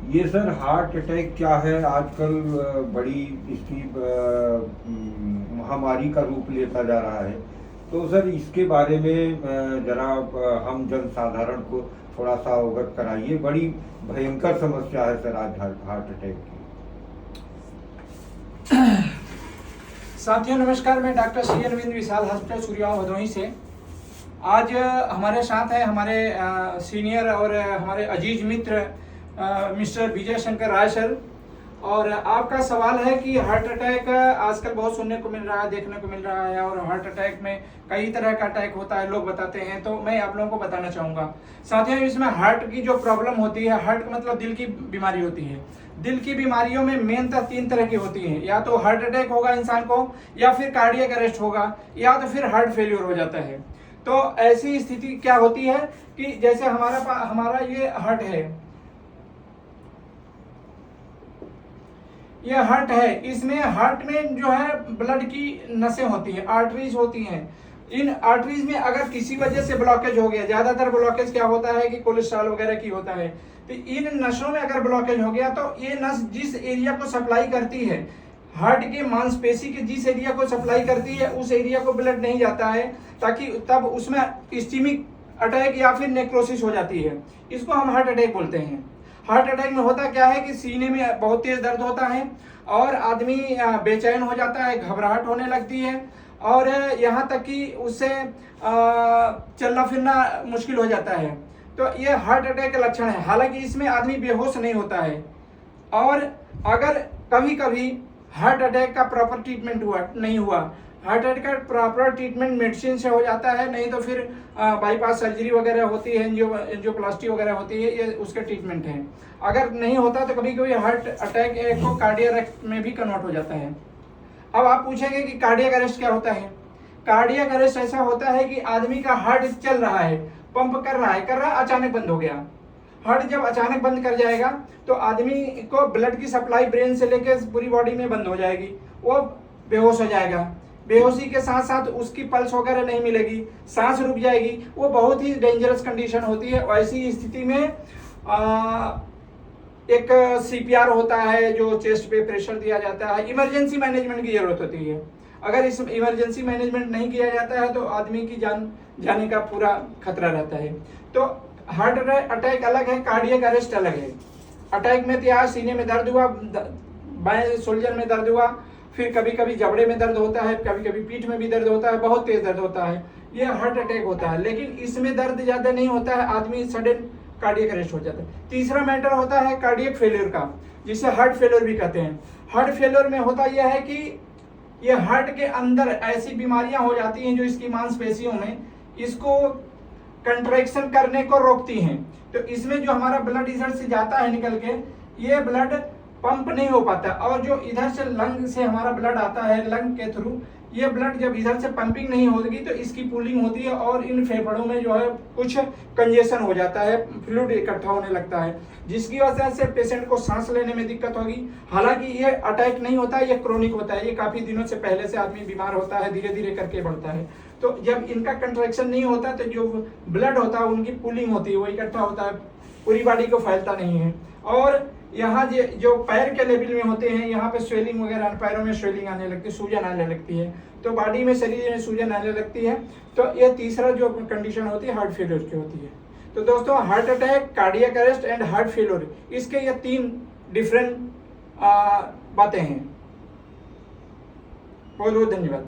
ये sir heart attack क्या है आजकल बड़ी इसकी महामारी का रूप लेता जा रहा है। तो सर इसके बारे में जरा हम जन साधारण को थोड़ा सा अवगत कराइए। बड़ी भयंकर समस्या है सर आज हार्ट अटैक की। साथियों नमस्कार, मैं डॉक्टर श्री अरविंद विशाल हॉस्पिटल सूर्यगांव भदोही से। आज हमारे साथ है हमारे सीनियर और हमारे अजीज मित्र मिस्टर विजय शंकर राय सर। और आपका सवाल है कि हार्ट अटैक आजकल बहुत सुनने को मिल रहा है, देखने को मिल रहा है, और हार्ट अटैक में कई तरह का अटैक होता है, लोग बताते हैं। तो मैं आप लोगों को बताना चाहूँगा साथियों, इसमें हार्ट की जो प्रॉब्लम होती है, हार्ट का मतलब दिल की बीमारी होती है। दिल की बीमारियों में मेनतः 3 तरह की होती हैं। या तो हार्ट अटैक होगा इंसान को, या फिर कार्डियक अरेस्ट होगा, या तो फिर हार्ट फेल्योर हो जाता है। तो ऐसी स्थिति क्या होती है कि जैसे हमारा ये हार्ट है, ये हार्ट है, इसमें हार्ट में जो है ब्लड की नसें होती हैं, आर्टरीज होती हैं। इन आर्टरीज में अगर किसी वजह से ब्लॉकेज हो गया, ज्यादातर ब्लॉकेज क्या होता है कि कोलेस्ट्रॉल वगैरह की होता है, तो इन नसों में अगर ब्लॉकेज हो गया तो ये नस जिस एरिया को सप्लाई करती है, हार्ट के मांसपेशी के जिस एरिया को सप्लाई करती है, उस एरिया को ब्लड नहीं जाता है, ताकि तब उसमें इस्कीमिक अटैक या फिर नेक्रोसिस हो जाती है। इसको हम हार्ट अटैक बोलते हैं। हार्ट अटैक में होता क्या है कि सीने में बहुत तेज दर्द होता है और आदमी बेचैन हो जाता है, घबराहट होने लगती है, और यहाँ तक कि उससे चलना फिरना मुश्किल हो जाता है। तो ये हार्ट अटैक का लक्षण है। हालांकि इसमें आदमी बेहोश नहीं होता है। और अगर कभी कभी हार्ट अटैक का प्रॉपर ट्रीटमेंट नहीं हुआ, हार्ट अटैक का प्रॉपर ट्रीटमेंट मेडिसिन से हो जाता है, नहीं तो फिर बाईपास सर्जरी वगैरह होती है, एंजियोप्लास्टी वगैरह होती है, ये उसका ट्रीटमेंट है। अगर नहीं होता तो कभी कभी हार्ट अटैक को कार्डियक अरेस्ट में भी कन्वर्ट हो जाता है। अब आप पूछेंगे कि कार्डियक अरेस्ट क्या होता है। कार्डियक अरेस्ट ऐसा होता है कि आदमी का हार्ट चल रहा है, पंप कर रहा है, अचानक बंद हो गया। हार्ट जब अचानक बंद कर जाएगा तो आदमी को ब्लड की सप्लाई ब्रेन से लेकर पूरी बॉडी में बंद हो जाएगी, वो बेहोश हो जाएगा। बेहोशी के साथ साथ उसकी पल्स वगैरह नहीं मिलेगी, सांस रुक जाएगी। वो बहुत ही डेंजरस कंडीशन होती है। ऐसी स्थिति में एक सीपीआर होता है, जो चेस्ट पे प्रेशर दिया जाता है। इमरजेंसी मैनेजमेंट की जरूरत होती है। अगर इस इमरजेंसी मैनेजमेंट नहीं किया जाता है तो आदमी की जान जाने का पूरा खतरा रहता है। तो हार्ट अटैक अलग है, कार्डियक अरेस्ट अलग है। अटैक में तो सीने में दर्द हुआ, बाएं शोल्डर में दर्द हुआ, फिर कभी कभी जबड़े में दर्द होता है, कभी कभी पीठ में भी दर्द होता है, बहुत तेज दर्द होता है। ये हार्ट अटैक होता है। लेकिन इसमें दर्द ज्यादा नहीं होता है, आदमी सडन कार्डियक अरेस्ट हो जाता है। तीसरा मैटर होता है कार्डियक फेलियर का, जिसे हार्ट फेलियर भी कहते हैं। हार्ट फेलियर में होता यह है कि ये हार्ट के अंदर ऐसी बीमारियां हो जाती हैं जो इसकी मांसपेशियों में इसको कंट्रैक्शन करने को रोकती हैं। तो इसमें जो हमारा ब्लड इधर से जाता है निकल के, ये ब्लड पंप नहीं हो पाता, और जो इधर से लंग से हमारा ब्लड आता है, लंग के थ्रू, ये ब्लड जब इधर से पंपिंग नहीं होगी तो इसकी पूलिंग होती है और इन फेफड़ों में जो है कुछ कंजेशन हो जाता है, फ्लूइड इकट्ठा होने लगता है, जिसकी वजह से पेशेंट को सांस लेने में दिक्कत होगी। हालांकि ये अटैक नहीं होता है, ये क्रोनिक होता है। ये काफी दिनों से पहले से आदमी बीमार होता है, धीरे धीरे करके बढ़ता है। तो जब इनका कंट्रैक्शन नहीं होता तो जो ब्लड होता है, उनकी पूलिंग होती है, वो इकट्ठा होता है, पूरी बॉडी को फैलता नहीं है। और यहाँ जो पैर के लेवल में होते हैं, यहाँ पे स्वेलिंग वगैरह, पैरों में स्वेलिंग आने लगती है, सूजन आने लगती है, तो बॉडी में, शरीर में सूजन आने लगती है। तो ये तीसरा जो कंडीशन होती है हार्ट फेलियर की होती है। तो दोस्तों, heart attack, cardiac arrest and heart failure, इसके ये 3 डिफरेंट बातें हैं। बहुत बहुत धन्यवाद।